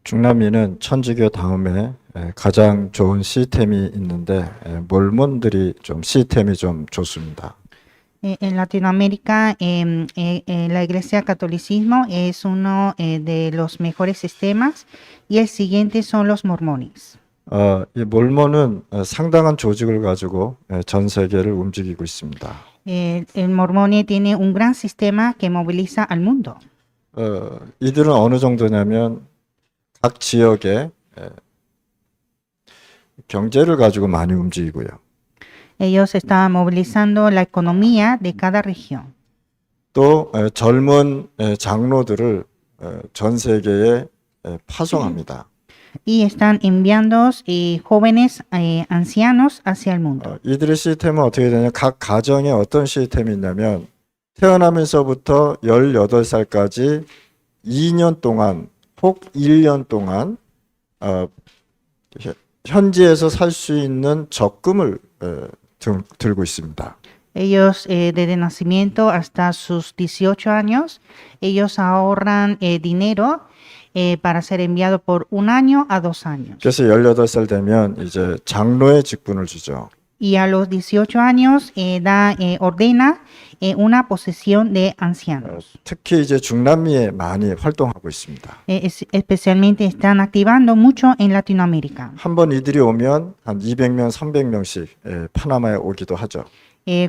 중남미는 천주교 다음에 가장 좋은 시스템이 있는데 몰몬들이 좀 시스템이 좀 좋습니다. En Latinoamérica, la Iglesia Catolicismo es uno de los mejores sistemas y el siguiente son los mormones. 이 몰몬은 상당한 조직을 가지고 전 세계를 움직이고 있습니다. El mormone tiene un gran sistema que moviliza al mundo. 이들은 어느 정도냐면 각 지역의 경제를 가지고 많이 움직이고요. Ellos están movilizando la economía de cada región. 또 젊은 장로들을 전 세계에 파송합니다. Y están enviando jóvenes ancianos hacia el mundo. 이들의 시스템은 어떻게 되냐? 각 가정에 어떤 시스템이 있냐면 태어나면서부터 18살까지 2년 동안 혹 1년 동안 현지에서 살 수 있는 적금을 들고 있습니다. Ellos desde nacimiento hasta sus 18 años, ellos ahorran dinero para ser enviado por 1 año a 2 años. 그래서 18살 되면 이제 장로의 직분을 주죠. Y a los 18 años ordena una posesión de ancianos. 특히 이제 중남미에 많이 활동하고 있습니다. Especialmente están activando mucho en Latinoamérica. 한번 이들이 오면 한 200명, 300명씩 파나마에 오기도 하죠.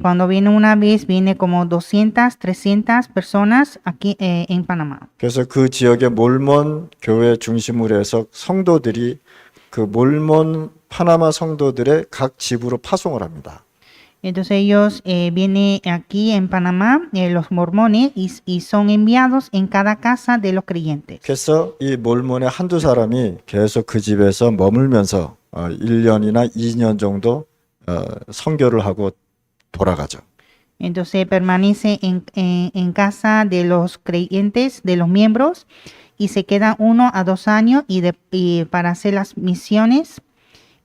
Cuando viene una vez, viene como 200, 300 personas aquí en Panamá. 그래서 그 지역의 몰몬 교회 중심으로 해서 성도들이 그 몰몬 파나마 성도들의 각 집으로 파송을 합니다. Entonces ellos vienen aquí en Panamá, los mormones, y son enviados en cada casa de los creyentes. 그래서 이 몰몬의 한두 사람이 계속 그 집에서 머물면서 1년이나 2년 정도 선교를 하고 돌아가죠. Entonces permanece en casa de los creyentes, de los miembros, y se queda 1 a 2 años y para hacer las misiones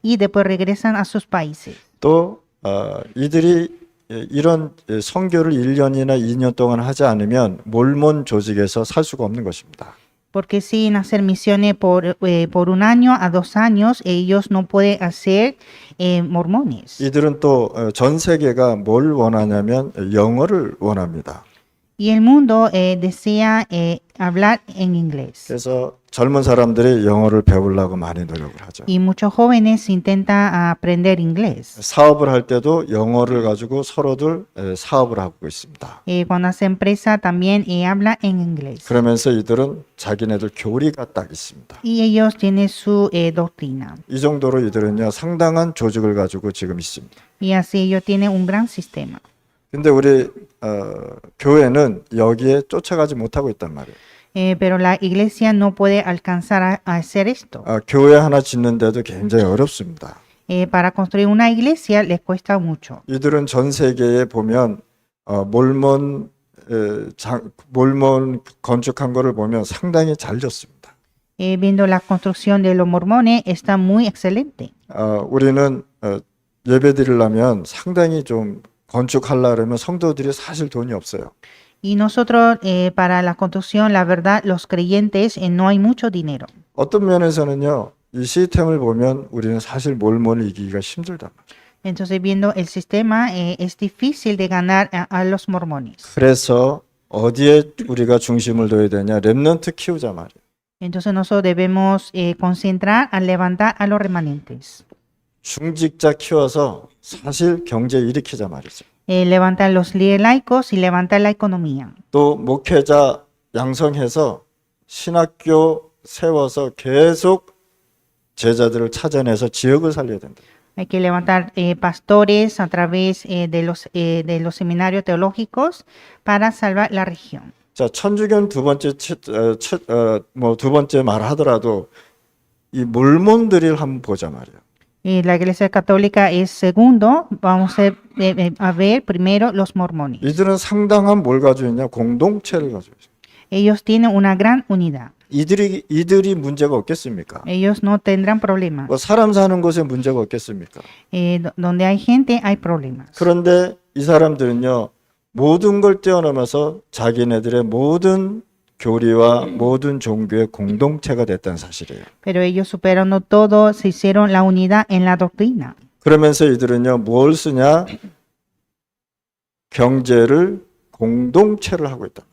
y después regresan a sus países. 또 이들이 이런 선교를 1년이나 2년 동안 하지 않으면 몰몬 조직에서 살 수가 없는 것입니다. Porque sin hacer misiones por 1 año a 2 años, ellos no pueden hacer mormones. 이들은 또 전 세계가 뭘 원하냐면 영어를 원합니다. Y el mundo desea hablar en inglés. 그래서 젊은 사람들이 영어를 배우려고 많이 노력을 하죠. Y muchos jóvenes intentan aprender inglés. 사업을 할 때도 영어를 가지고 서로들 사업을 하고 있습니다. Cuando hace empresa también habla en inglés. 그러면서 이들은 자기네들 교리가 딱 있습니다. Y ellos tienen su doctrina. 이 정도로 이들은요 상당한 조직을 가지고 지금 있습니다. Y así ellos tienen un gran sistema. 근데 우리 교회는 여기에 쫓아가지 못하고 있단 말이에요. Pero la iglesia no puede alcanzar a hacer esto. 교회 하나 짓는데도 굉장히 어렵습니다. Para construir una iglesia les cuesta mucho. 이들은 전 세계에 보면 몰몬 건축한 거를 보면 상당히 잘 졌습니다. Viendo la construcción de los mormones está muy excelente. 우리는 예배 드리려면 상당히 좀 건축하려면 성도들이 사실 돈이 없어요. Y nosotros para la construcción, la verdad, los creyentes no hay mucho dinero. 어떤 면에서는요, 이 시스템을 보면 우리는 사실 몰몬을 이기기가 힘들단 말이에요. Entonces, viendo el sistema, es difícil de ganar a los mormones. 그래서 어디에 우리가 중심을 둬야 되냐? 렘넌트 키우자 말이에요. Entonces, nosotros debemos concentrar a levantar a los remanentes. 중직자 키워서 사실 경제 일으키자 말이죠. Levantar los líderes laicos y levantar la economía. 또 목회자 양성해서 신학교 세워서 계속 제자들을 찾아내서 지역을 살려야 된다. Hay que levantar pastores a través de los seminarios teológicos para salvar la región. 자, 천주교는 두 번째 말하더라도 이 몰몬들을 한번 보자 말이에요. La Iglesia Católica es segundo. Vamos a ver primero los mormones. 이들은 상당한 뭘 가지고 있냐? 공동체를 가지고 있어요. Ellos tienen una gran unidad. 이들이 문제가 없겠습니까? Ellos no tendrán problemas. 뭐 사람 사는 곳에 문제가 없겠습니까? Donde hay gente, hay problemas. 그런데 이 사람들은요, 모든 걸 뛰어넘어서 자기네들의 모든 교리와 모든 종교의 공동체가 됐다는 사실이에요. pero ellos superando todo se hicieron la unidad en la doctrina. 그러면서 이들은요, 뭘 쓰냐? 경제를 공동체를 하고 있다.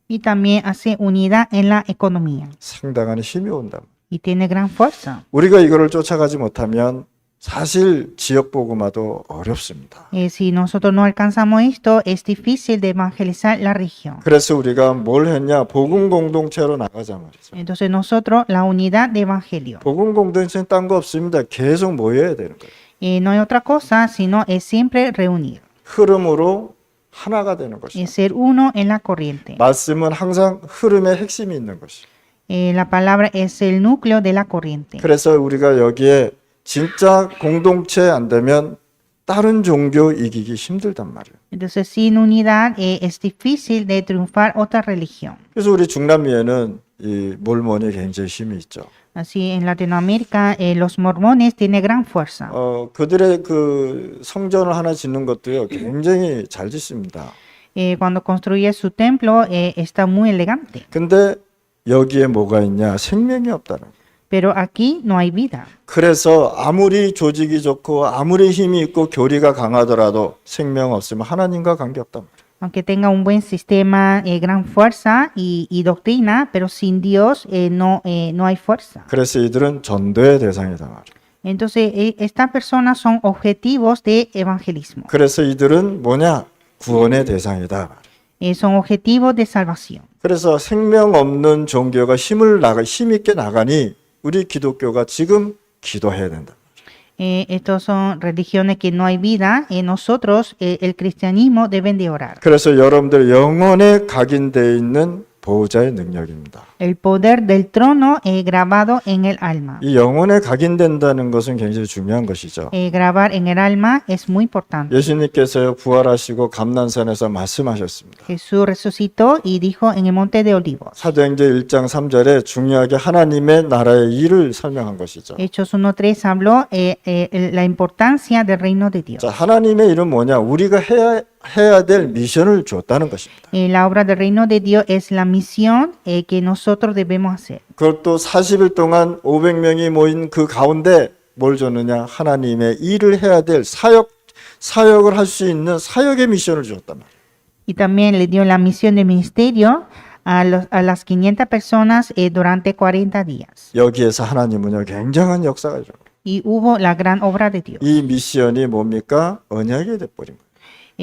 Y también hace unidad en la economía 상당한 힘이 온다. y tiene gran fuerza. 우리가 이거를 쫓아가지 못하면 사실 지역 복음화도 어렵습니다. Si nosotros no alcanzamos esto, es difícil de evangelizar la región. 그래서 우리가 뭘 했냐? 복음 공동체로 나가자 말이죠. Entonces nosotros, la unidad de evangelio. 복음 공동체는 딴 거 없습니다. 계속 모여야 되는 거예요. No hay otra cosa, sino es siempre reunir. 흐름으로 하나가 되는 것이죠. Es ser uno en la corriente. 말씀은 항상 흐름의 핵심이 있는 것이죠. La palabra es el núcleo de la corriente. 그래서 우리가 여기에 진짜 공동체 안 되면 다른 종교 이기기 힘들단 말이에요. Entonces, sin unidad es difícil de triunfar otra religión. 그래서 우리 중남미에는 이 몰몬이 굉장히 힘이 있죠. Así en Latinoamérica, los mormones tienen gran fuerza. 그들의 그 성전을 하나 짓는 것도요, 굉장히 잘 짓습니다. Cuando construye su templo, está muy elegante. 근데 여기에 뭐가 있냐? 생명이 없다는 거예요. Pero aquí no hay vida. 그래서 아무리 조직이 좋고 아무리 힘이 있고 교리가 강하더라도 생명 없으면 하나님과 관계없단 말이에요. Aunque tenga un buen sistema, gran fuerza y doctrina, pero sin Dios no hay fuerza. 그래서 이들은 전도의 대상이다 말이에요. Entonces, estas personas son objetivos de evangelismo. 그래서 이들은 뭐냐? 구원의 대상이다. Son objetivos de salvación. 그래서 생명 없는 종교가 힘 있게 나가니 우리 기독교가 지금 기도해야 된다. Estos son religiones que no hay vida. Nosotros, el cristianismo, deben de orar. 그래서 여러분들 영혼에 각인되어 있는 보호자의 능력입니다. El poder del trono grabado en el alma. 이 영혼에 각인된다는 것은 굉장히 중요한 것이죠. Grabar en el alma es muy importante. 예수님께서요 부활하시고 감난산에서 말씀하셨습니다. Jesús resucitó y dijo en el monte de Olivos. 사도행전 1장 3절에 중요하게 하나님의 나라의 일을 설명한 것이죠. Hechos 1:3 habló la importancia del reino de Dios. 자, 하나님의 일은 뭐냐? 우리가 해야 될 미션을 줬다는 것입니다. La obra del reino de Dios es la misión que nosotros debemos hacer. 그것도 40일 동안 500명이 모인 그 가운데 뭘 줬느냐? 하나님의 일을 해야 될 사역을 할 수 있는 사역의 미션을 줬단 말이에요. Y también le dio la misión de ministerio a las 500 personas durante 40 días. 여기에서 하나님은요 굉장한 역사가 일어나요. Y hubo la gran obra de Dios. 이 미션이 뭡니까? 언약이 돼버린 거예요.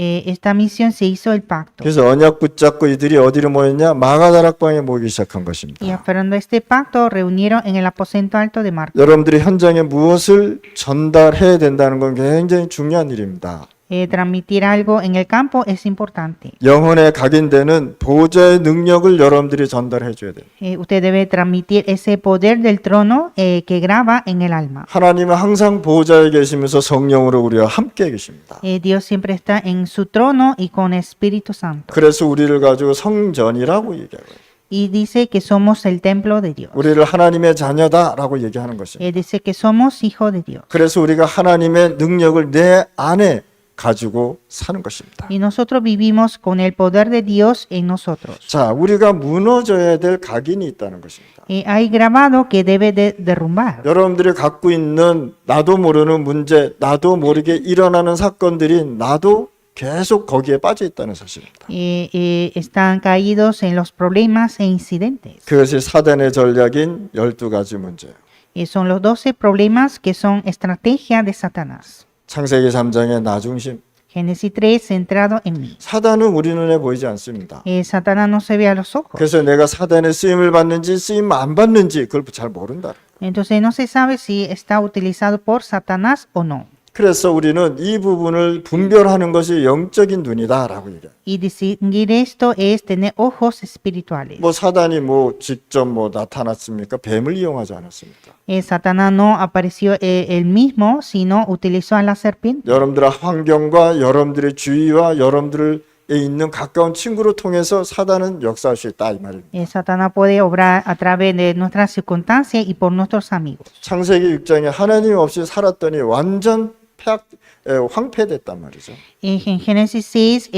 Esta misión se hizo el pacto. 그래서 언약 붙잡고 이들이 어디로 모였냐? 마가다락방에 모이기 시작한 Y 것입니다. aferrando este pacto, reunieron en el aposento alto de Marcos. 여러분들이 현장에 무엇을 전달해야 된다는 건 굉장히 중요한 일입니다. Transmitir algo en el campo es importante. 영혼에 각인되는 보호자의 능력을 여러분들이 전달해 줘야 돼요. Usted debe transmitir ese poder del trono que graba en el alma. 하나님은 항상 보호자에 계시면서 성령으로 우리와 함께 계십니다. Dios siempre está en su trono y con Espíritu Santo. 그래서 우리를 가지고 성전이라고 얘기하고요. Y dice que somos el templo de Dios. 우리를 하나님의 자녀다라고 얘기하는 것입니다. Dice que somos hijos de Dios. 그래서 우리가 하나님의 능력을 내 안에 가지고 사는 것입니다. Y nosotros vivimos con el poder de Dios en nosotros. 자, 우리가 무너져야 될 각인이 있다는 것입니다. Hay grabado que debe de derrumbar. 여러분들이 갖고 있는 나도 모르는 문제, 나도 모르게 일어나는 사건들이 나도 계속 거기에 빠져 있다는 사실입니다. Están caídos en los problemas e incidentes. 그것이 사단의 전략인 12가지 문제예요. Son los 12 problemas que son estrategia de Satanás. 창세기 3장의 나 중심. Génesis 3, centrado en mí. 사단은 우리 눈에 보이지 않습니다. Satanás no se ve a los ojos. 그래서 내가 사단의 쓰임을 받는지 쓰임 안 받는지 그걸 잘 모른다. Entonces no se sabe si está utilizado por Satanás o no. 그래서 우리는 이 부분을 분별하는 것이 영적인 눈이다라고 얘기해요. Y distinguir esto es tener ojos espirituales. 뭐 사단이 뭐 직접 뭐 나타났습니까? 뱀을 이용하지 않았습니까? Satanás no apareció él mismo, sino utilizó a la serpiente. 여러분들의 환경과 여러분들의 주위와 여러분들에 있는 가까운 친구를 통해서 사단은 역사할 수 있다 이 말입니다. Satanás puede obrar a través de nuestras circunstancias y por nuestros amigos. 창세기 6장에 하나님 없이 살았더니 완전 황폐됐단 말이죠. En Génesis 6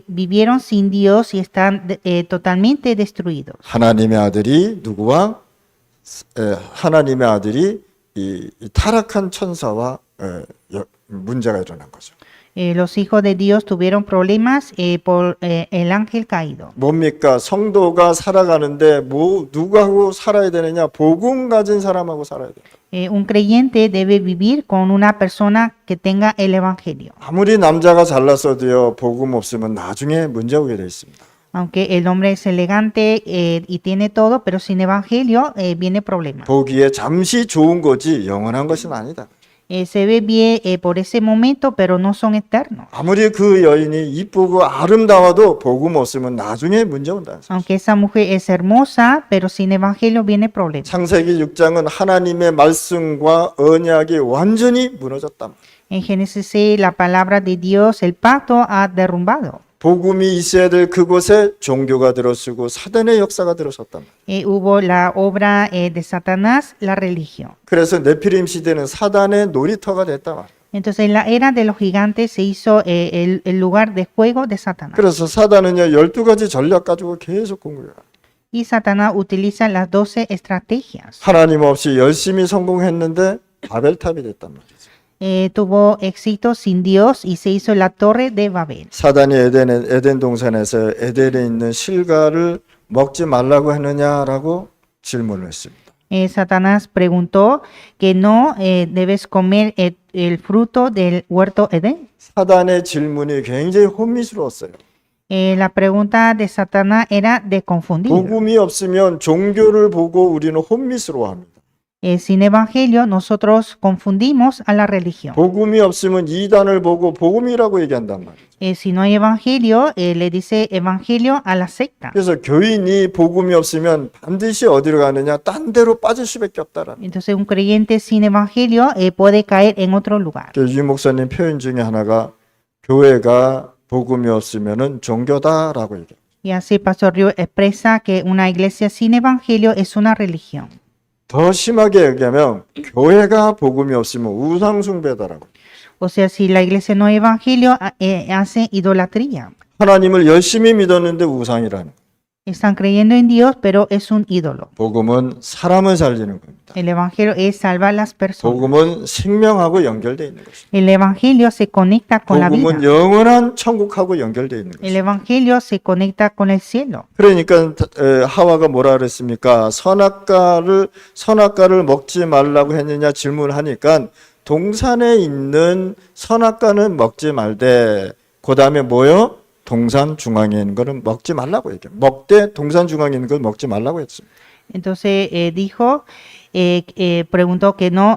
vivieron sin Dios y están totalmente destruidos. 하나님의 아들이 누구와 하나님의 아들이 이 타락한 천사와 문제가 일어난 거죠. Los hijos de Dios tuvieron problemas por el ángel caído. 뭡니까? 성도가 살아가는데 누구하고 살아야 되느냐? 복음 가진 사람하고 살아야 돼요. Un creyente debe vivir con una persona que tenga el evangelio. 아무리 남자가 잘났어도요, 복음 없으면 나중에 문제 오게 돼 있습니다. Aunque el hombre es elegante y tiene todo, pero sin evangelio viene problema. 보기에 잠시 좋은 거지 영원한 것은 아니다. Se ve bien por ese momento, pero no son eternos. 아무리 그 여인이 이쁘고 아름다워도 복음 없으면 나중에 문제 온다. Aunque esa mujer es hermosa, pero sin evangelio viene problema. 창세기 6장은 하나님의 말씀과 언약이 완전히 무너졌다. En Génesis 6, la palabra de Dios, el pacto ha derrumbado. 복음이 있어야 될 그곳에 종교가 들어서고 사단의 역사가 들어섰단 말이에요. Hubo la obra de Satanás, la religión. 그래서 네피림 시대는 사단의 놀이터가 됐단 말이에요. Entonces, en la era de los gigantes se hizo el lugar de juego de Satanás. 그래서 사단은요 12가지 전략 가지고 계속 공격해요. Y Satanás utiliza las 12 estrategias. 하나님 없이 열심히 성공했는데 바벨탑이 됐단 말이죠. Tuvo éxito sin Dios y se hizo la torre de Babel. 사단이 에덴 동산에서 에덴에 있는 실과를 먹지 말라고 했느냐라고 질문을 했습니다. Satanás preguntó que no debes comer el fruto del huerto Edén. 사단의 질문이 굉장히 혼미스러웠어요. La pregunta de Satanás era de confundir. 복음이 없으면 종교를 보고 우리는 혼미스러워합니다. Sin evangelio nosotros confundimos a la religión. 복음이 없으면 이단을 보고 복음이라고 얘기한단 말이에요. Si no hay evangelio, le dice evangelio a la secta. 그래서 교인이 복음이 없으면 반드시 어디로 가느냐? 딴 데로 빠질 수밖에 없다라는. Entonces un creyente sin evangelio puede caer en otro lugar. 유 목사님 표현 중에 하나가 교회가 복음이 없으면은 종교다라고 얘기해요. Y así Pastor Ryu expresa que una iglesia sin evangelio es una religión. 더 심하게 얘기하면 교회가 복음이 없으면 우상 숭배다라고. O sea, si la iglesia no hay evangelio, hace idolatría. 하나님을 열심히 믿었는데 우상이라는. Están creyendo en Dios, pero es un ídolo. 복음은 사람을 살리는 겁니다. El evangelio es salvar a las personas. 복음은 생명하고 연결되어 있는 것입니다. El evangelio se conecta con la 복음은 vida. 영원한 천국하고 연결되어 있는 El 것입니다. evangelio se conecta con el cielo. 그러니까 하와가 뭐라 그랬습니까? 선악과를 먹지 말라고 했느냐 질문을 하니까 동산에 있는 선악과는 먹지 말되 그 다음에 뭐요? 동산 중앙에 있는 거는 먹지 말라고 얘기해요. 먹되 동산 중앙에 있는 걸 먹지 말라고 했습니다. Entonces dijo, preguntó que no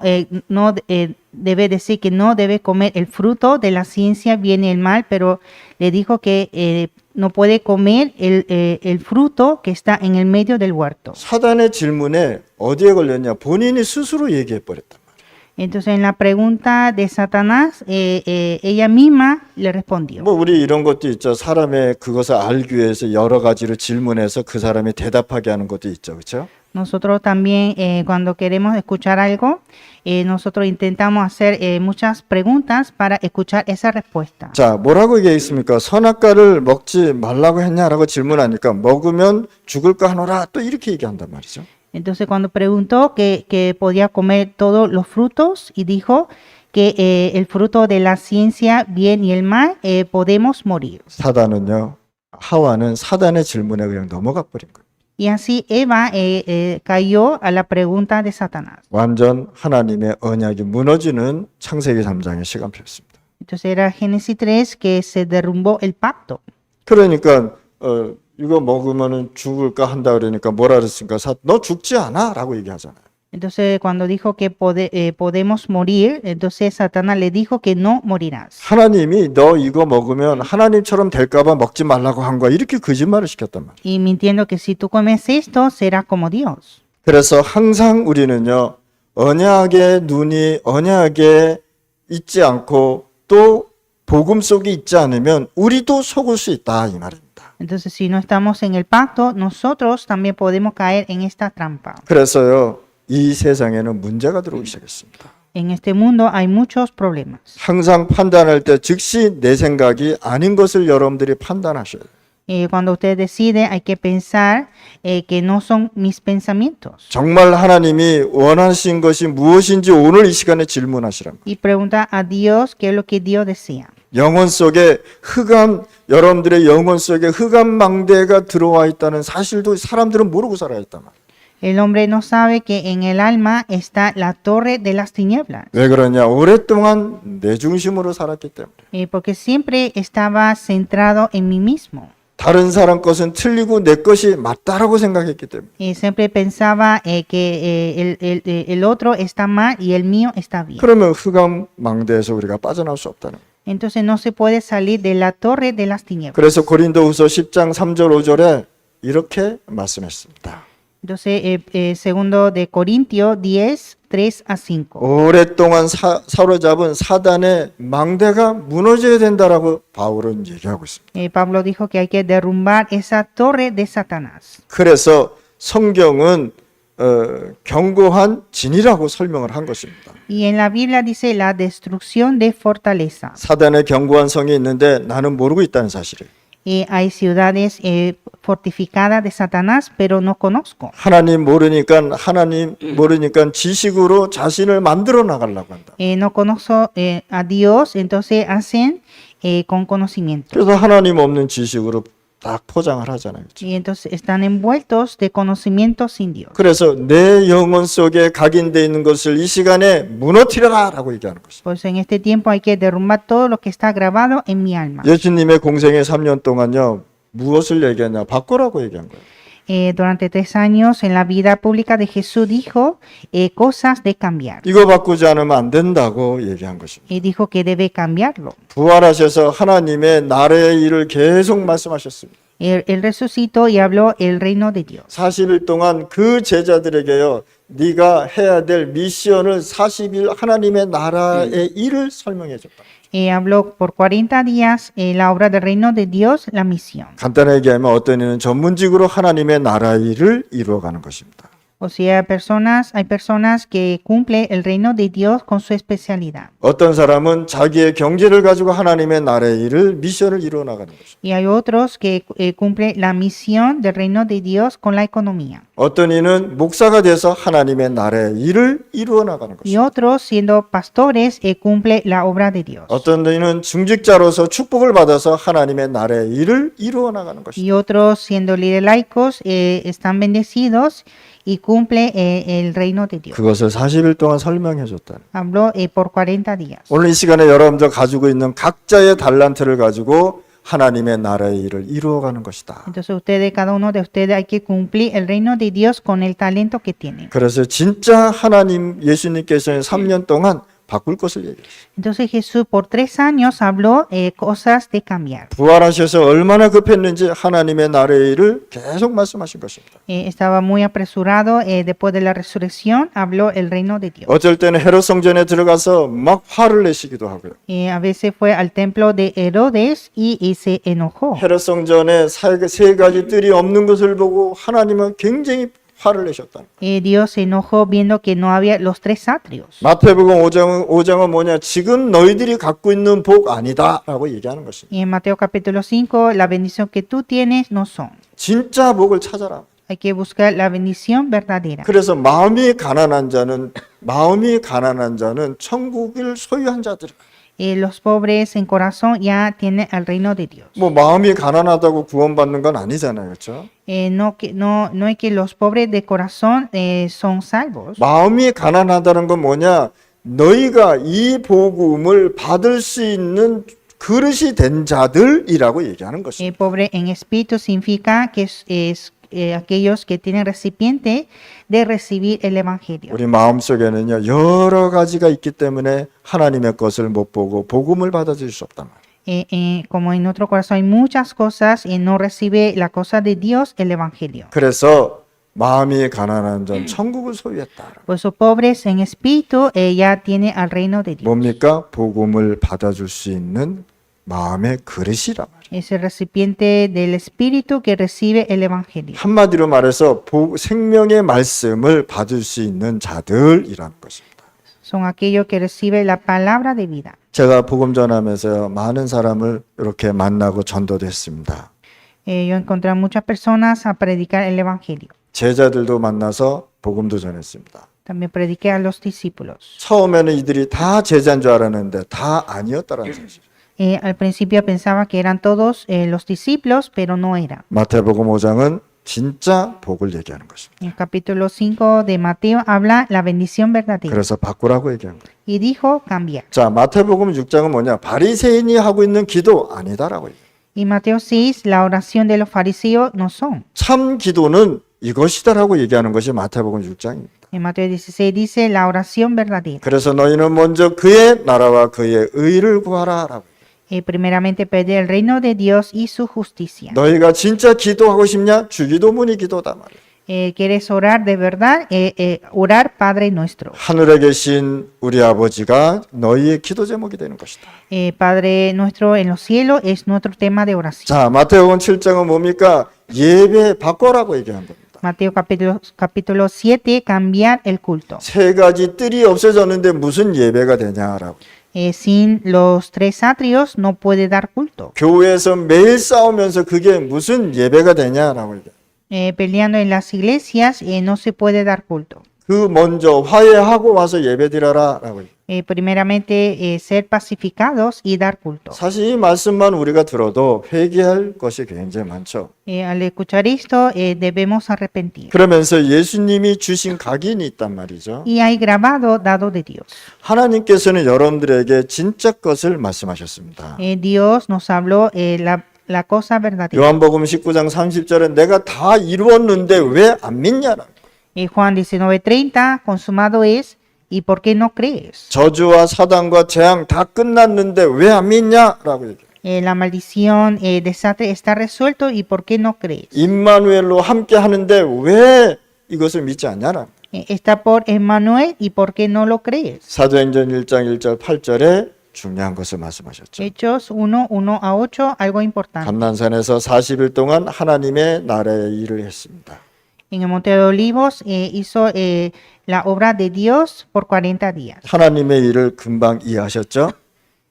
debe decir que no debe comer el fruto de la ciencia, bien y el mal, pero le dijo que no puede comer el fruto que está en el medio del huerto. 사단의 질문에 어디에 걸렸냐? 본인이 스스로 얘기해 버렸다. Entonces en la pregunta de Satanás, ella misma le respondió. 뭐 우리 이런 것도 있죠. 사람의 그것을 알기 위해서 여러 가지로 질문해서 그 사람이 대답하게 하는 것도 있죠. 그렇죠? Nosotros también cuando queremos escuchar algo, nosotros intentamos hacer muchas preguntas para escuchar esa respuesta. 자, 뭐라고 얘기했습니까? 선악과를 먹지 말라고 했냐라고 질문하니까 먹으면 죽을까 하노라 또 이렇게 얘기한단 말이죠. Entonces cuando preguntó que podía comer todos los frutos y dijo que el fruto de la ciencia, bien y el mal, podemos morir. 사단은요. 하와는 사단의 질문에 그냥 넘어가 버린 거예요. Y así Eva cayó a la pregunta de Satanás. 완전 하나님의 언약이 무너지는 창세기 3장의 시간표였습니다. Entonces era Génesis 3 que se derrumbó el pacto. 그러니까 이거 먹으면은 죽을까 한다 그러니까 뭐라 그랬습니까? 너 죽지 않아라고 얘기하잖아요. Entonces cuando dijo que podemos morir, entonces Satanás le dijo que no morirás. 하나님이 너 이거 먹으면 하나님처럼 될까봐 먹지 말라고 한 거야. 이렇게 거짓말을 시켰단 말이에요. Y mintiendo que si tú comes esto, serás como Dios. 그래서 항상 우리는요. 언약의 눈이 언약에 있지 않고 또 복음 속에 있지 않으면 우리도 속을 수 있다 이 말입니다. Entonces si no estamos en el pacto, nosotros también podemos caer en esta trampa. 그래서요. 이 세상에는 문제가 들어오기 시작했습니다. En este mundo hay muchos problemas. 항상 판단할 때 즉시 내 생각이 아닌 것을 여러분들이 판단하셔야 돼요. Cuando usted decide, hay que pensar que no son mis pensamientos. 정말 하나님이 원하신 것이 무엇인지 오늘 이 시간에 질문하시랍니다. Y pregunta a Dios qué es lo que Dios desea. 영혼 속에 여러분들의 영혼 속에 흑암 망대가 들어와 있다는 사실도 사람들은 모르고 살아야 했단 말이에요. El hombre no sabe que en el alma está la torre de las tinieblas. 왜 그러냐? 오랫동안 내 중심으로 살았기 때문에. Porque siempre estaba centrado en mí mismo. 다른 사람 것은 틀리고 내 것이 맞다라고 생각했기 때문에. Siempre pensaba que el otro está mal y el mío está bien. 그러면 흑암 망대에서 우리가 빠져나올 수 없다는 거예요. Entonces no se puede salir de la torre de las tinieblas. 그래서 고린도후서 10장 3절 5절에 이렇게 말씀했습니다. Entonces, segundo de Corintios 10, 3 a 5. 오랫동안 사로잡은 사단의 망대가 무너져야 된다라고 바울은 얘기하고 있습니다. Pablo dijo que hay que derrumbar esa torre de Satanás. 그래서 성경은 견고한 진이라고 설명을 한 것입니다. Y en la Biblia dice la destrucción de fortaleza. 사단의 견고한 성이 있는데 나는 모르고 있다는 사실이에요. Hay ciudades fortificadas de Satanás, pero no conozco. 하나님 모르니까 지식으로 자신을 만들어 나가려고 한다. No conozco a Dios, entonces hacen con conocimiento. 그래서 하나님 없는 지식으로 딱 포장을 하잖아요. 그렇죠? Y entonces están envueltos de conocimiento sin Dios. 그래서 내 영혼 속에 각인되어 있는 것을 이 시간에 무너뜨려라라고 얘기하는 것입니다. Pues en este tiempo hay que derrumbar todo lo que está grabado en mi alma. 예수님의 공생애 3년 동안요. 무엇을 얘기하냐? 바꾸라고 얘기한 거예요. Durante 3 años en la vida pública de Jesús dijo cosas de cambiar. 이거 바꾸지 않으면 안 된다고 얘기한 것입니다. Dijo que debe cambiarlo. 부활하셔서 하나님의 나라의 일을 계속 말씀하셨습니다. Él resucitó y habló el reino de Dios. 40일 동안 그 제자들에게요. 네가 해야 될 미션을 40일 하나님의 나라의 일을 설명해 줬다. Habló por 40 días la obra del reino de Dios, la misión. 간단하게 얘기하면 어떤 이는 전문직으로 하나님의 나라의 일을 이루어가는 것입니다. O sea, hay personas que cumplen el reino de Dios con su especialidad. 어떤 사람은 자기의 경제를 가지고 하나님의 나라의 일을 미션을 이루어 나가는 것입니다. Y hay otros que cumplen la misión del reino de Dios con la economía. 어떤 이는 목사가 돼서 하나님의 나라의 일을 이루어 나가는 Y 것입니다. otros, siendo pastores, cumplen la obra de Dios. 어떤 이는 중직자로서 축복을 받아서 하나님의 나라의 일을 이루어 나가는 것입니다. Y otros, siendo líderes laicos, están bendecidos y cumple el reino de Dios. 그것을 40일 동안 설명해 줬다. Habló por 40 días. 오늘 이 시간에 여러분들 가지고 있는 각자의 달란트를 가지고 하나님의 나라의 일을 이루어가는 것이다. Entonces ustedes, cada uno de ustedes hay que cumplir el reino de Dios con el talento que tienen. 그래서 진짜 하나님 예수님께서는 3년 동안 바꿀 것을 얘기했어요. Entonces Jesús por 3 años habló cosas de cambiar. 부활하셔서 얼마나 급했는지 하나님의 나라의 일을 계속 말씀하신 것입니다. Estaba muy apresurado. Después de la resurrección habló el reino de Dios. 어쩔 때는 헤롯 성전에 들어가서 막 화를 내시기도 하고요. A veces fue al templo de Herodes y se enojó. 헤롯 성전에 세 가지 뜰이 없는 것을 보고 하나님은 굉장히 화를 내셨다. Dios se enojó viendo que no había los 3 atrios. 마태복음 5장은 뭐냐? 지금 너희들이 갖고 있는 복 아니다라고 얘기하는 것입니다. Y en Mateo capítulo 5, la bendición que tú tienes no son. 진짜 복을 찾아라. Hay que buscar la bendición verdadera. 그래서 마음이 가난한 자는 천국을 소유한 자들. Los pobres en corazón ya tienen el reino de Dios. 뭐 마음이 가난하다고 구원받는 건 아니잖아요, 그렇죠? No es que los pobres de corazón son salvos. 마음이 가난하다는 건 뭐냐? 너희가 이 복음을 받을 수 있는 그릇이 된 자들이라고 얘기하는 것입니다. Pobre en espíritu significa que es aquellos que tienen recipiente de recibir el evangelio. 우리 마음속에는요 여러 가지가 있기 때문에 하나님의 것을 못 보고 복음을 받아들일 수 없단 말이에요. Como en nuestro corazón hay muchas cosas y no recibe la cosa de Dios, el evangelio. 그래서 마음이 가난한 자는 천국을 소유했다. Por eso pobres en espíritu ya tiene al reino de Dios. 뭡니까? 복음을 받아줄 수 있는 마음의 그릇이란 말이에요. Es el recipiente del Espíritu que recibe el Evangelio. 한마디로 말해서 생명의 말씀을 받을 수 있는 자들이라는 것입니다. Son aquellos que reciben la palabra de vida. 제가 복음 전하면서 많은 사람을 이렇게 만나고 전도도 했습니다. Yo encontré a muchas personas a predicar el Evangelio. 제자들도 만나서 복음도 전했습니다. También prediqué a los discípulos. 처음에는 이들이 다 제자인 줄 알았는데 다 아니었다라는 사실. Al principio pensaba que eran todos los discípulos, pero no eran. 마태복음 5장은 진짜 복을 얘기하는 것입니다. En el capítulo 5 de Mateo habla la bendición verdadera 그래서 바꾸라고 얘기한 거예요. y dijo cambiar. 자, 마태복음 6장은 뭐냐? 바리새인이 하고 있는 기도 아니다라고 얘기해요. Y Mateo 6, la oración de los fariseos no son. 참 기도는 이것이다라고 얘기하는 것이 마태복음 6장입니다. En Mateo 16 dice la oración verdadera. 그래서 너희는 먼저 그의 나라와 그의 의를 구하라라고. Primeramente pedir el reino de Dios y su justicia. 너희가 진짜 기도하고 싶냐? 주기도문이 기도다 말이에요. ¿Quieres orar de verdad? Orar Padre nuestro. 하늘에 계신 우리 아버지가 너희의 기도 제목이 되는 것이다. Padre nuestro en los cielos es nuestro tema de oración. 자, 마태복음 7장은 뭡니까? 예배 바꿔라고 얘기한 겁니다. Mateo capítulo 7, cambiar el culto. 세 가지 뜰이 없어졌는데 무슨 예배가 되냐라고. Sin los tres atrios no puede dar culto. 교회에서 매일 싸우면서 그게 무슨 예배가 되냐라고 얘기해요. Peleando en las iglesias no se puede dar culto. 그 먼저 화해하고 와서 예배드려라라고 얘기해요. Primeramente ser pacificados y dar culto. 사실 이 말씀만 우리가 들어도 회개할 것이 굉장히 많죠. Al escuchar esto debemos arrepentir. 그러면서 예수님이 주신 각인이 있단 말이죠. Y hay grabado dado de Dios. 하나님께서는 여러분들에게 진짜 것을 말씀하셨습니다. Dios nos habló la cosa verdadera. 요한복음 19장 30절에 내가 다 이루었는데 왜 안 믿냐라. Juan 19:30, consumado es, ¿y por qué no crees? 저주와 사단과 재앙 다 끝났는데 왜 안 믿냐라고 얘기해요. La maldición, desastre está resuelto, ¿y por qué no crees? 임마누엘로 함께 하는데 왜 이것을 믿지 않냐라. Está por Emmanuel, ¿y por qué no lo crees? 사도행전 1장 1절 8절에 중요한 것을 말씀하셨죠. Hechos 1, 1-8, algo importante. 감난산에서 40일 동안 하나님의 나라의 일을 했습니다. En el Monte de Olivos hizo la obra de Dios por 40 días. 하나님의 일을 금방 이해하셨죠?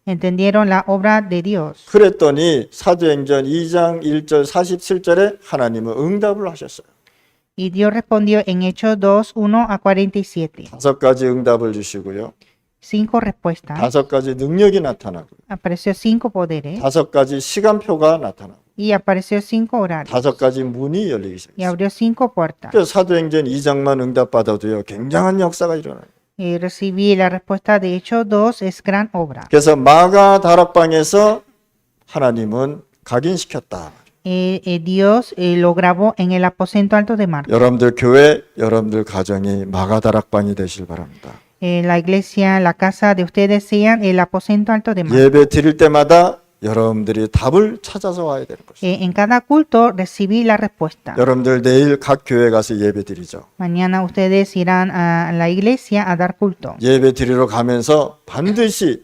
Entendieron la obra de Dios. 그랬더니 사도행전 2장 1절 47절에 하나님은 응답을 하셨어요. Y Dios respondió en Hechos 2, 1-47. 5가지 응답을 주시고요. 5 respuestas. 5가지 능력이 나타나고 Apareció 5 poderes 5가지 시간표가 나타나고 y apareció 5 horarios 5가지 문이 열리기 y 시작했어요. abrió 5 puertas. 그래서 사도행전 2장만 응답받아도요. 굉장한 역사가 일어나요. Recibí la respuesta de Hechos 2, es gran obra. 그래서 마가 다락방에서 하나님은 각인시켰다. Dios lo grabó en el aposento alto de Marcos. 여러분들 교회, 여러분들 가정이 마가 다락방이 되실 바랍니다. La iglesia, la casa de ustedes sean el aposento alto de Marcos. 예배 드릴 때마다 여러분들이 답을 찾아서 와야 되는 것이죠. En cada culto recibí la respuesta. 여러분들 내일 각 교회 가서 예배 드리죠. Mañana ustedes irán a la iglesia a dar culto. 예배 드리러 가면서 반드시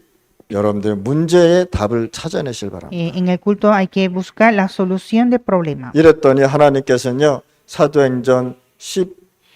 여러분들 문제의 답을 찾아내실 바랍니다. En el culto hay que buscar la solución del problema. 이랬더니 하나님께서는요. 사도행전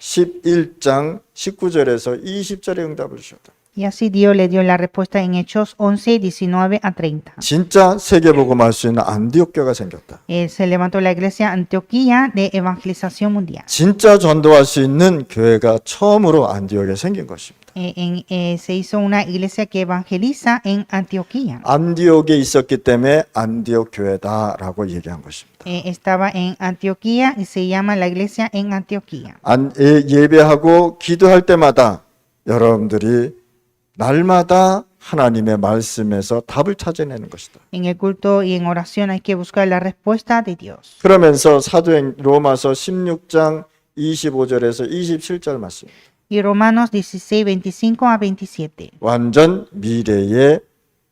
11장 19절에서 20절에 응답을 주셨다. Y así Dios le dio la respuesta en Hechos 11, 19-30. 진짜 세계복음 할 수 있는 안디옥 교회가 생겼다. Se levantó la iglesia Antioquía de evangelización mundial. 진짜 전도할 수 있는 교회가 처음으로 안디옥에 생긴 것입니다. Se hizo una iglesia que evangeliza en Antioquía. 안디옥에 있었기 때문에 안디옥 교회다라고 얘기한 것입니다. Estaba en Antioquía y se llama la iglesia en Antioquía. 예배하고 기도할 때마다 여러분들이 날마다 하나님의 말씀에서 답을 찾아내는 것이다. En el culto y en oración hay que buscar la respuesta de Dios. 그러면서 사도행 로마서 16장 25절에서 27절 말씀. Y Romanos 16, 25-27. 완전 미래의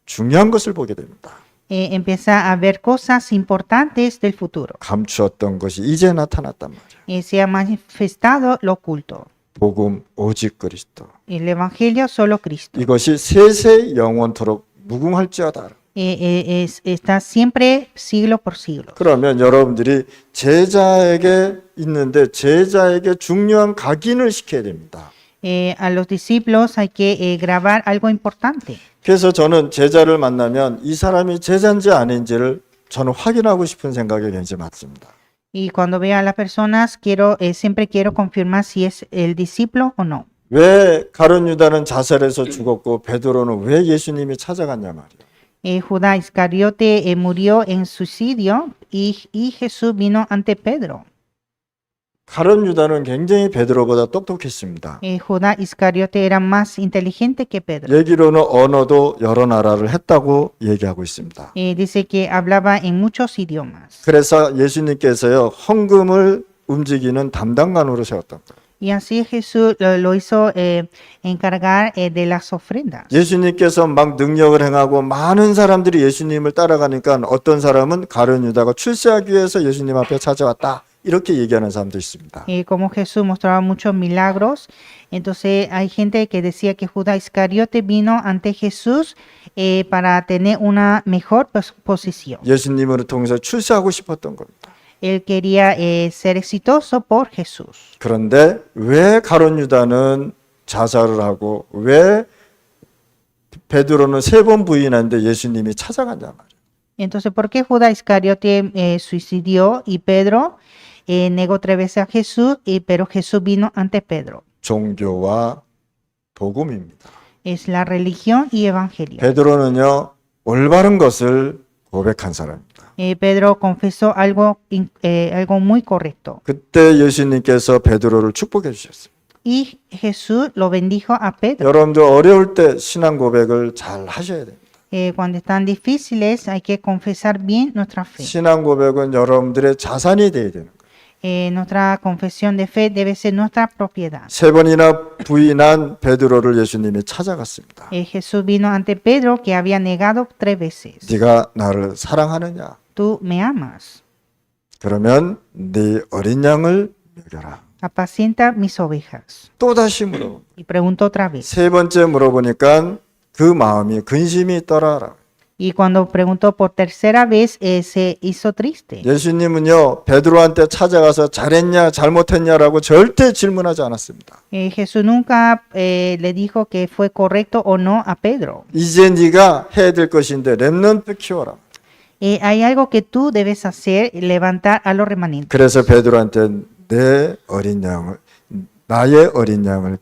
중요한 것을 보게 됩니다. Empieza a ver cosas importantes del futuro. 감추었던 것이 이제 나타났단 말이에요. Se ha manifestado lo oculto. 복음 오직 그리스도. El evangelio solo Cristo. 이것이 세세 영원토록 무궁할지어다. está siempre siglo por siglo. 그러면 여러분들이 제자에게 있는데 제자에게 중요한 각인을 시켜야 됩니다. A los discípulos hay que grabar algo importante. 그래서 저는 제자를 만나면 이 사람이 제자인지 아닌지를 저는 확인하고 싶은 생각이 굉장히 많습니다. Y cuando veo a las personas, siempre quiero confirmar si es el discípulo o no. 왜 가룟 유다는 자살해서 죽었고 베드로는 왜 예수님이 찾아갔냐 말이에요. Judas Iscariote murió en suicidio y Jesús vino ante Pedro. 가룟 유다는 굉장히 베드로보다 똑똑했습니다. Judas Iscariote era más inteligente que Pedro. 얘기로는 언어도 여러 나라를 했다고 얘기하고 있습니다. Dice que hablaba en muchos idiomas. 그래서 예수님께서요 헌금을 움직이는 담당관으로 세웠던 거예요. Y así Jesús lo hizo encargar de las ofrendas. 예수님께서 막 능력을 행하고 많은 사람들이 예수님을 따라가니까 어떤 사람은 가룟 유다가 출세하기 위해서 예수님 앞에 찾아왔다. 이렇게 얘기하는 사람도 있습니다. Como Jesús mostraba muchos milagros, entonces hay gente que decía que Judas Iscariote vino ante Jesús para tener una mejor posición. 예수님을 통해서 출세하고 싶었던 겁니다. Él quería ser exitoso por Jesús. 그런데 왜 가룟 유다는 자살을 하고 왜 베드로는 3번 부인하는데 예수님이 찾아갔냐 말이에요. Entonces, ¿por qué Judas Iscariote suicidió y Pedro negó 3 veces a Jesús, pero Jesús vino ante Pedro? 종교와 복음입니다. Es la religión y evangelio. 베드로는요 올바른 것을 고백한 사람입니다. Pedro confesó algo muy correcto. 그때 예수님께서 베드로를 축복해 주셨어요. Y Jesús lo bendijo a Pedro. 여러분들 어려울 때 신앙 고백을 잘 하셔야 됩니다. Cuando están difíciles hay que confesar bien nuestra fe. 신앙 고백은 여러분들의 자산이 돼야 되는 거예요. Nuestra confesión de fe debe ser nuestra propiedad. 3번이나 부인한 베드로를 예수님이 찾아갔습니다. Jesús vino ante Pedro que había negado 3 veces. 네가 나를 사랑하느냐? Tú me amas. 그러면 네 어린 양을 먹여라. Apacienta mis ovejas. 또다시 물어. Y preguntó otra vez. 3번째 물어보니까 그 마음이 근심이 떠라라. Y cuando preguntó por tercera vez, se hizo triste. 예수님은요 베드로한테 찾아가서 잘했냐 잘못했냐라고 절대 질문하지 않았습니다. Jesús nunca le dijo que fue correcto o no a Pedro. 이제 네가 해야 될 것인데 렘넌트 키워라. Hay algo que tú debes hacer, levantar a los remanentes. 그래서 베드로한테 내 어린 양을 나의 어린 양을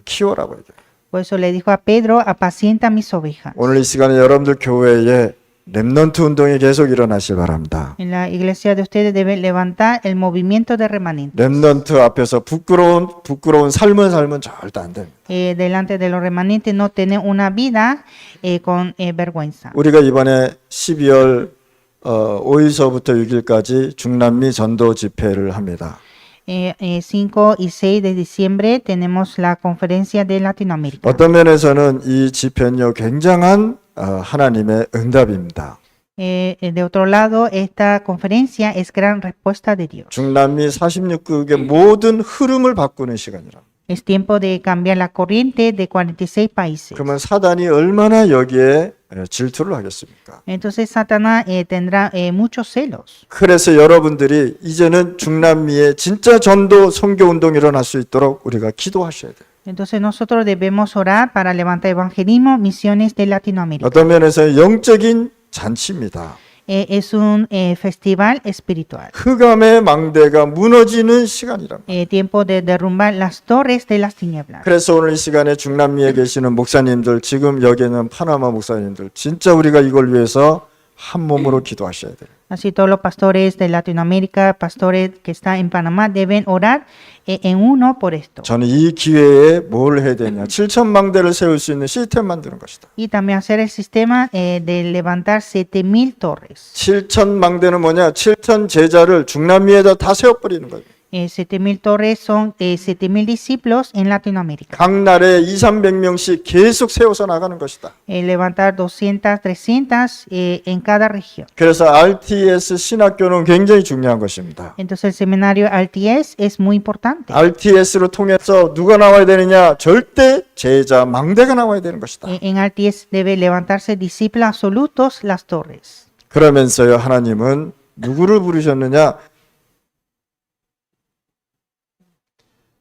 키워라고 얘기해요. Por eso le dijo a Pedro, apacienta mis ovejas. 오늘 이 시간에 여러분들 교회에 렘넌트 운동이 계속 일어나시기 바랍니다. En la iglesia de ustedes deben levantar el movimiento de remanentes. 렘넌트 앞에서 부끄러운 삶을 살면 절대 안 됩니다. Delante de los remanentes no tener una vida con vergüenza. 우리가 이번에 12월 5일서부터 6일까지 중남미 전도 집회를 합니다. 5 y 6 de diciembre tenemos la conferencia de Latinoamérica. 어떤 면에서는 이 집회는요 굉장한 하나님의 응답입니다. De otro lado, esta conferencia es gran respuesta de Dios. 중남미 46국의 모든 흐름을 바꾸는 시간이라. Es tiempo de cambiar la corriente de 46 países. 그러면 사단이 얼마나 여기에 질투를 하겠습니까? Entonces Satanás tendrá muchos celos. 그래서 여러분들이 이제는 중남미에 진짜 전도 선교 운동이 일어날 수 있도록 우리가 기도하셔야 돼요. Entonces nosotros debemos orar para levantar evangelismo, misiones de Latinoamérica. 어떤 면에서 영적인 잔치입니다. Es un festival espiritual. 흑암의 망대가 무너지는 시간이랍니다. Tiempo de derrumbar las torres de las tinieblas. 그래서 오늘 이 시간에 중남미에 계시는 목사님들, 지금 여기는 파나마 목사님들, 진짜 우리가 이걸 위해서 한 몸으로 기도하셔야 돼요. Así todos los pastores de Latinoamérica, pastores que están en Panamá, deben orar en uno por esto. 저는 이 기회에 뭘 해야 되냐? 7천 망대를 세울 수 있는 시스템 만드는 것이다. Y también hacer el sistema de levantar 7,000 torres. 7천 망대는 뭐냐? 7천 제자를 중남미에다 다 세워버리는 거예요. 7,000 torres son 7,000 discípulos en Latinoamérica. 각 나라에 200~300명씩 계속 세워서 나가는 것이다. Levantar 200, 300 en cada región. 그래서 RTS 신학교는 굉장히 중요한 것입니다. Entonces el seminario RTS es muy importante. RTS로 통해서 누가 나와야 되느냐? 절대 제자 망대가 나와야 되는 것이다. En RTS debe levantarse discípulos absolutos las torres. 그러면서요, 하나님은 누구를 부르셨느냐?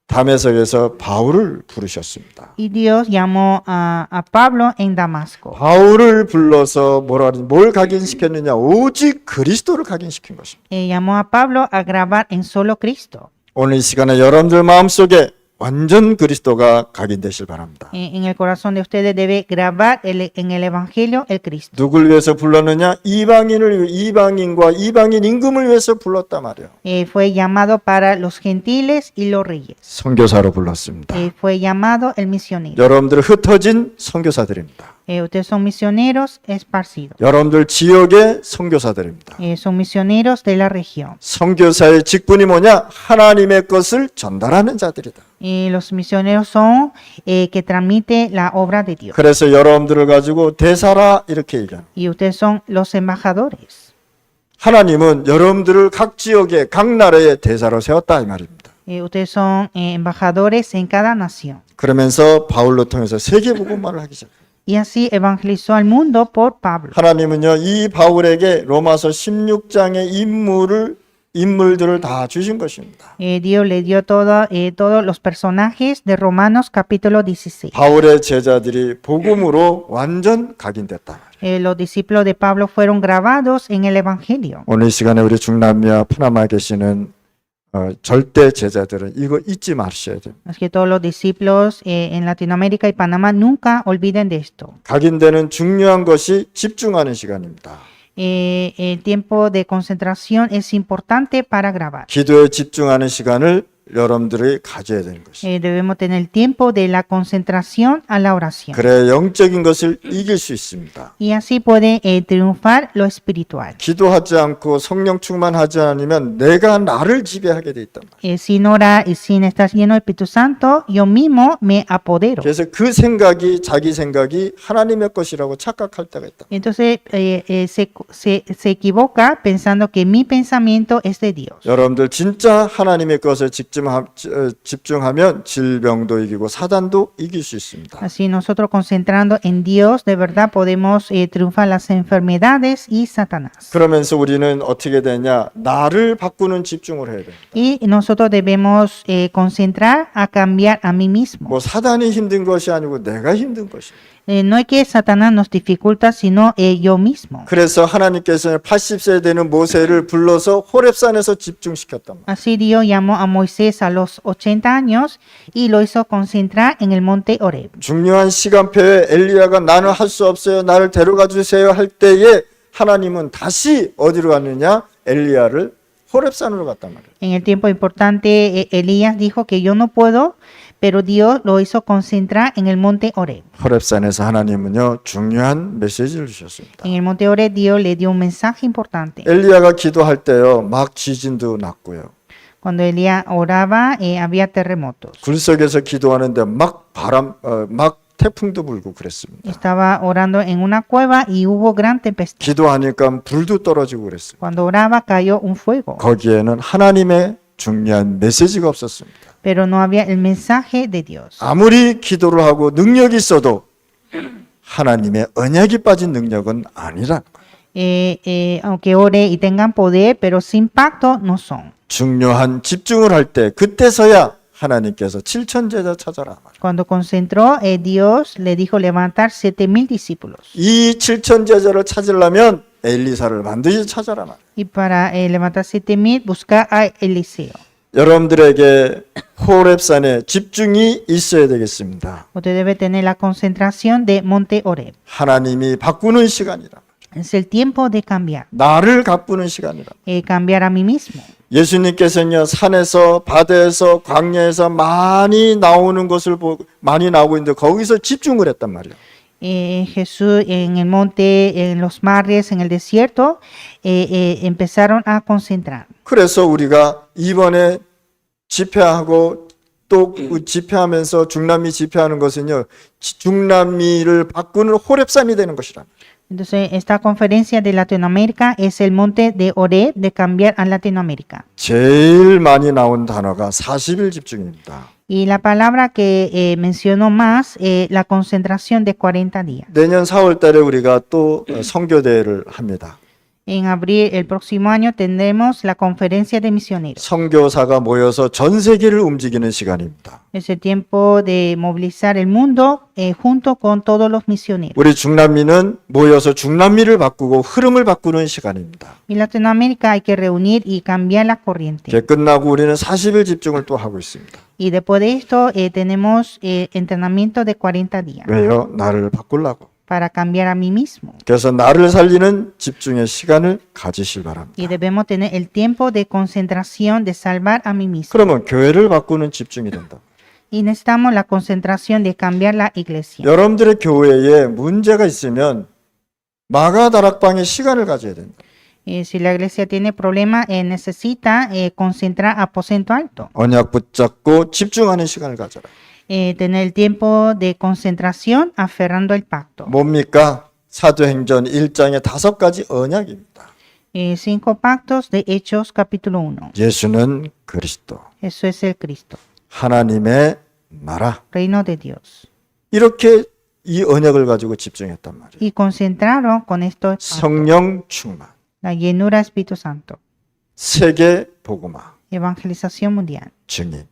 다메섹에서 바울을 부르셨습니다. Y Dios llamó a Pablo en Damasco. 바울을 불러서 뭘 각인시켰느냐? 오직 그리스도를 각인시킨 것입니다. Llamó a Pablo a grabar en solo Cristo. 오늘 이 시간에 여러분들 마음속에 완전 그리스도가 각인되실 바랍니다. En el corazón de ustedes debe grabar en el Evangelio el Cristo. 누굴 위해서 불렀느냐? 이방인과 이방인 임금을 위해서 불렀단 말이에요. Fue llamado para los gentiles y los reyes. 선교사로 불렀습니다. Fue llamado el misionero. 여러분들 흩어진 선교사들입니다. Ustedes son misioneros esparcidos. 여러분들 지역의 선교사들입니다. Son misioneros de la región. 선교사의 직분이 뭐냐? 하나님의 것을 전달하는 자들이다. Los misioneros son que transmite la obra de Dios. 그래서 여러분들을 가지고 대사라 이렇게 얘기합니다. Y ustedes son los embajadores. 하나님은 여러분들을 각 지역에 각 나라의 대사로 세웠다 이 말입니다. Ustedes son embajadores en cada nación. 그러면서 바울로 통해서 세계 복음화를 하기 시작합니다. Y así evangelizó al mundo por Pablo. 하나님은요, 이 바울에게 로마서 16장의 인물들을 다 주신 것입니다. Dios le dio todos los personajes de Romanos capítulo 16. 바울의 제자들이 복음으로 완전 각인됐다. Los discípulos de Pablo fueron grabados en el evangelio. 오늘 이 시간에 우리 중남미와 파나마에 계시는 절대 제자들은 이거 잊지 마셔야 됩니다. Así que todos los discípulos en Latinoamérica y Panamá nunca olviden de esto. 각인되는 중요한 것이 집중하는 시간입니다. El tiempo de concentración es importante para grabar. 기도에 집중하는 시간을 여러분들이 가져야 되는 것입니다. Debemos tener tiempo de la concentración a la oración. 그래야 영적인 것을 이길 수 있습니다. Y así puede triunfar lo espiritual. 기도하지 않고 성령 충만하지 않으면 내가 나를 지배하게 돼 있단 말이에요. Sin orar y sin estar lleno del Espíritu Santo, yo mismo me apodero. 그래서 그 생각이 자기 생각이 하나님의 것이라고 착각할 때가 있다. Entonces se equivoca pensando que mi pensamiento es de Dios. 여러분들 진짜 하나님의 것에 집중하면 질병도 이기고 사단도 이길 수 있습니다. Así nosotros concentrando en Dios, de verdad podemos triunfar las enfermedades y Satanás. 그러면서 우리는 어떻게 되냐? 나를 바꾸는 집중을 해야 돼요. Y nosotros debemos concentrar a cambiar a mí mismo. 뭐 사단이 힘든 것이 아니고 내가 힘든 것이에요. No es que Satanás nos dificulta, sino yo mismo. 그래서 하나님께서는 80세 되는 모세를 불러서 호렙산에서 집중시켰단 말이에요. Así Dios llamó a Moisés a los 80 años y lo hizo concentrar en el monte Horeb. 중요한 시간표에 엘리야가 나는 할 수 없어요. 나를 데려가 주세요 할 때에 하나님은 다시 어디로 갔느냐? 엘리야를 호렙산으로 갔단 말이에요. En el tiempo importante, Elías dijo que yo no puedo, pero Dios lo hizo concentrar en el monte Horeb. 호렙산에서 하나님은요 중요한 메시지를 주셨습니다. En el monte Horeb Dios le dio un mensaje importante. 엘리야가 기도할 때요 막 지진도 났고요. Cuando Elías oraba, había terremotos. 굴속에서 기도하는데 막 태풍도 불고 그랬습니다. Estaba orando en una cueva y hubo gran tempestad. 기도하니까 불도 떨어지고 그랬어요. Cuando oraba cayó un fuego, 거기에는 하나님의 중요한 메시지가 없었습니다. pero no había el mensaje de Dios. 아무리 기도를 하고 능력이 있어도 하나님의 언약이 빠진 능력은 아니라 Aunque ore y tengan poder, pero sin pacto no son. 중요한 집중을 할 때 그때서야 하나님께서 7천 제자 찾아라. Cuando concentró, Dios le dijo levantar 7,000 discípulos. 이 7천 제자를 찾으려면 엘리사를 반드시 찾아라. Y para levantar 7,000, buscar a Eliseo. 여러분들에게 호렙산에 집중이 있어야 되겠습니다. Usted debe tener la concentración de Monte Horeb. 하나님이 바꾸는 시간이라. Es el tiempo de cambiar. 나를 바꾸는 시간이라. Cambiar a mí mismo. 예수님께서는요 산에서 바다에서 광야에서 많이 나오는 것을 보고 많이 나오고 있는데 거기서 집중을 했단 말이에요. Jesús en el monte, en los mares, en el desierto, empezaron a concentrar. 그래서 우리가 이번에 집회하고 또 집회하면서 중남미 집회하는 것은요, 중남미를 바꾸는 호렙산이 되는 것이라. Entonces, esta conferencia de Latinoamérica es el monte de Oreb de cambiar a Latinoamérica. 제일 많이 나온 단어가 40일 집중입니다. Y la palabra que mencionó más, la concentración de 40 días. 내년 4월 달에 우리가 또 선교대회를 합니다. En abril, el próximo año, tendremos la conferencia de misioneros. 선교사가 모여서 전 세계를 움직이는 시간입니다. Es el tiempo de movilizar el mundo junto con todos los misioneros. 우리 중남미는 모여서 중남미를 바꾸고 흐름을 바꾸는 시간입니다. En Latinoamérica hay que reunir y cambiar la corriente. 이게 끝나고 우리는 40일 집중을 또 하고 있습니다. Y después de esto, tenemos entrenamiento de 40 días 왜요? 나를 바꾸려고. para cambiar a mí mismo. 그래서 나를 살리는 집중의 시간을 가지실 바랍니다. Y debemos tener el tiempo de concentración de salvar a mí mismo. 그러면 교회를 바꾸는 집중이 된다. Y necesitamos la concentración de cambiar la iglesia. 여러분들의 교회에 문제가 있으면 마가다락방의 시간을 가져야 된다. Si la iglesia tiene problemas, necesita concentrar aposento alto. 언약 붙잡고 집중하는 시간을 가져라. Tener el tiempo de concentración aferrando el pacto. 뭡니까? 사도행전 1장의 5가지 언약입니다. 5 pactos de Hechos capítulo 1. 예수는 그리스도, Eso es el Cristo, 하나님의 나라. reino de Dios. 이렇게 이 언약을 가지고 집중했단 말이에요. Y concentraron con esto 성령 충만, la llenura Espíritu Santo, 세계 복음화, evangelización mundial, 증인.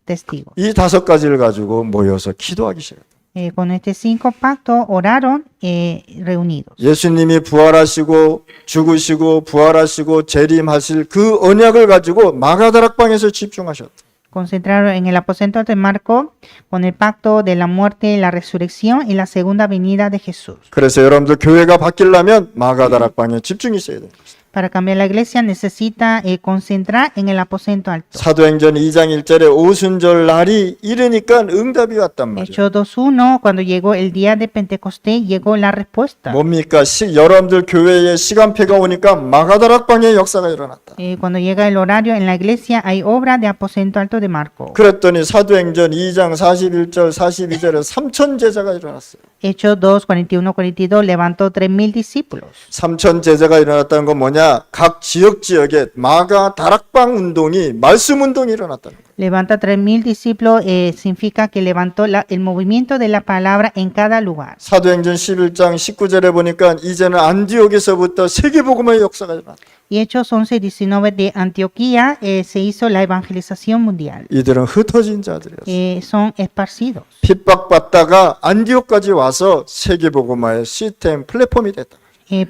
testigos. 이 5가지를 가지고 모여서 기도하기 시작했다. Con estos 5 pactos oraron reunidos. 예수님이 부활하시고 죽으시고 부활하시고 재림하실 그 언약을 가지고 마가다락방에서 집중하셨다. Concentraron en el aposento de Marco con el pacto de la muerte, la resurrección y la segunda venida de Jesús. 그래서 여러분들 교회가 바뀌려면 마가다락방에 집중이 있어야 돼요. Para cambiar la iglesia necesita concentrar en el aposento alto. 사도행전 2장 1절에 오순절 날이 이르니까 응답이 왔단 말이에요. Hechos 2:1, cuando llegó el día de Pentecostés, llegó la respuesta. 뭡니까? 여러분들 교회에 시간표가 오니까 마가다락방의 역사가 일어났다. Cuando llega el horario en la iglesia hay obra de aposento alto de Marco. 그랬더니 사도행전 2장 41절 42절에 3천 제자가 일어났어요. Hechos 2, 41, 42 levantó 3,000 discípulos. 3천 제자가 일어났다는 건 뭐냐? 각 지역에 마가다락방 운동이 말씀 운동이 일어났다는 거예요. Levanta 3,000 discípulos significa que levantó el movimiento de la palabra en cada lugar. 사도행전 11장 19절에 보니까 이제는 안디옥에서부터 세계복음의 역사가 일어났다. Y Hechos 11, 19 de Antioquía se hizo la evangelización mundial. 이들은 흩어진 자들이었어요. Son esparcidos. 핍박받다가 안디옥까지 와서 세계복음화의 시스템 플랫폼이 됐다.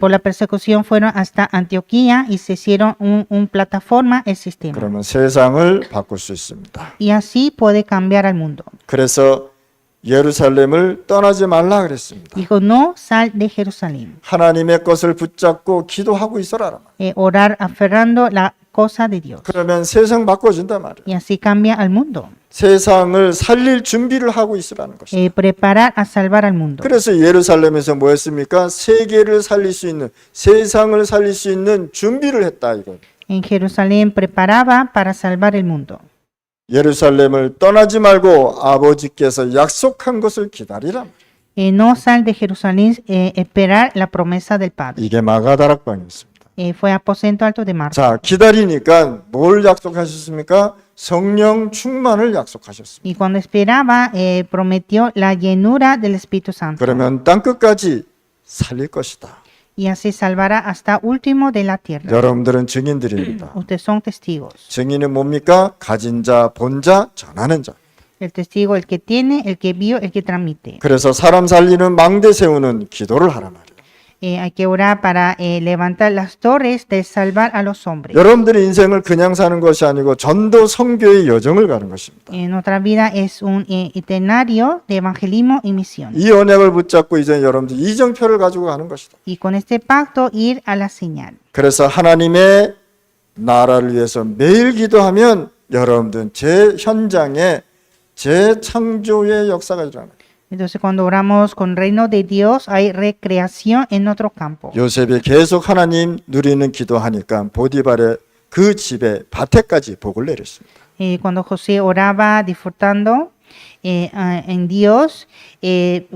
Por la persecución fueron hasta Antioquía y se hicieron un plataforma, el sistema. 그러면 세상을 바꿀 수 있습니다. Y así puede cambiar al mundo. 그래서 예루살렘을 떠나지 말라 그랬습니다. Dijo, no sal de Jerusalén. 하나님의 것을 붙잡고 기도하고 있어라. Orar aferrando la cosa de Dios. 그러면 세상 바꿔준단 말이에요. Y así cambia al mundo. 세상을 살릴 준비를 하고 있으라는 것이죠. Preparar a salvar al mundo. 그래서 예루살렘에서 뭐 했습니까? 세계를 살릴 수 있는, 세상을 살릴 수 있는 준비를 했다 이거. En Jerusalén preparaba para salvar el mundo. 예루살렘을 떠나지 말고 아버지께서 약속한 것을 기다리라. No sal de Jerusalén, esperar la promesa del Padre. 이게 마가다락방이었습니다. Fue aposento alto de Marco. 자, 기다리니까 뭘 약속하셨습니까? 성령 충만을 약속하셨습니다. Y cuando esperaba, prometió la llenura del Espíritu Santo. 그러면 땅끝까지 살릴 것이다. Y así salvará hasta último de la tierra. 여러분들은 증인들입니다. Ustedes son testigos. 증인은 뭡니까? 가진 자, 본 자, 전하는 자. El testigo, el que tiene, el que vio, el que transmite. 그래서 사람 살리는 망대 세우는 기도를 하란 말이에요. Hay que orar para levantar las torres de salvar a los hombres. 여러분들의 인생을 그냥 사는 것이 아니고 전도 선교의 여정을 가는 것입니다. Nuestra vida es un itinerario de evangelismo y misión. 이 언약을 붙잡고 이제 여러분들 이정표를 가지고 가는 것이다. Y con este pacto ir a la señal. 그래서 하나님의 나라를 위해서 매일 기도하면 여러분들은 제 현장에 재창조의 역사가 일어나요. Entonces cuando oramos con reino de Dios hay recreación en otro campo. 요셉이 계속 하나님 누리는 기도하니까 보디발의 그 집에 밭에까지 복을 내렸습니다. Cuando José oraba disfrutando en Dios,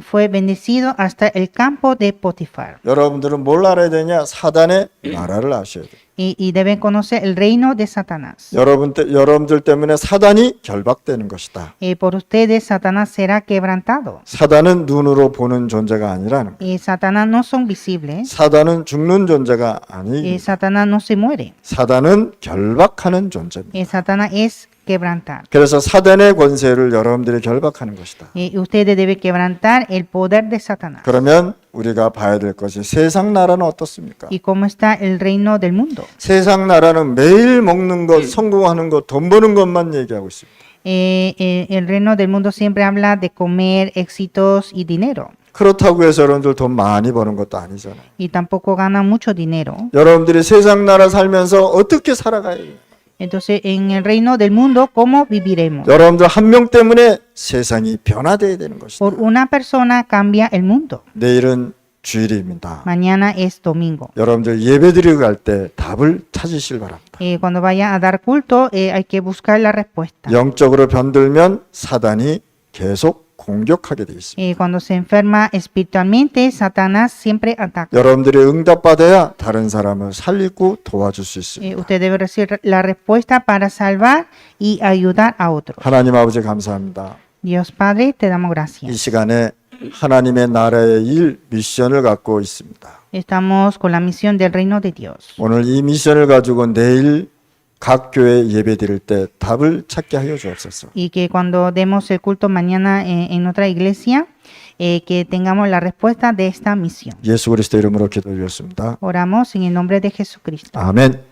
fue bendecido hasta el campo de Potifar. 여러분들은 뭘 알아야 되냐? 사단의 나라를 아셔야 돼요. Y deben conocer el reino de Satanás. 여러분들 때문에 사단이 결박되는 것이다. Por ustedes Satanás será quebrantado. 사단은 눈으로 보는 존재가 아니라는 거예요. Satanás no son visibles. 사단은 죽는 존재가 아니. Satanás no se muere. 사단은 결박하는 존재입니다. Satanás es quebrantar. 그래서 사단의 권세를 여러분들이 결박하는 것이다. Ustedes deben quebrantar el poder de Satanás. 그러면 우리가 봐야 될 것이 세상 나라는 어떻습니까? ¿Y cómo está el reino del mundo? 세상 나라는 매일 먹는 것, 성공하는 것, 돈 버는 것만 얘기하고 있습니다. El reino del mundo siempre habla de comer, éxitos y dinero. 그렇다고 해서 여러분들 돈 많이 버는 것도 아니잖아요. Y tampoco ganan mucho dinero. 여러분들이 세상 나라 살면서 어떻게 살아가야 돼요? Entonces, en el reino del mundo, ¿cómo viviremos? 여러분들 한 명 때문에 세상이 변화되어야 되는 것이다. Por una persona cambia el mundo. 내일은 주일입니다. Mañana es domingo. 여러분들 예배드리고 갈 때 답을 찾으실 바랍니다. Cuando vaya a dar culto, hay que buscar la respuesta. 영적으로 병들면 사단이 계속 공격하게 되어 있습니다. Cuando se enferma espiritualmente, Satanás siempre ataca. 여러분들이 응답받아야 다른 사람을 살리고 도와줄 수 있습니다. Usted debe recibir la respuesta para salvar y ayudar a otros. 하나님 아버지 감사합니다. Dios Padre, te damos 이 gracias. 시간에 하나님의 나라의 일 미션을 갖고 있습니다. Estamos con la misión del reino de Dios. 오늘 이 미션을 가지고 내일 각 교회 예배 드릴 때 답을 찾게 하여 주옵소서. Y que cuando demos el culto mañana en otra iglesia, que tengamos la respuesta de esta misión. 예수 그리스도 이름으로 기도드렸습니다. Oramos en el nombre de Jesucristo. 아멘.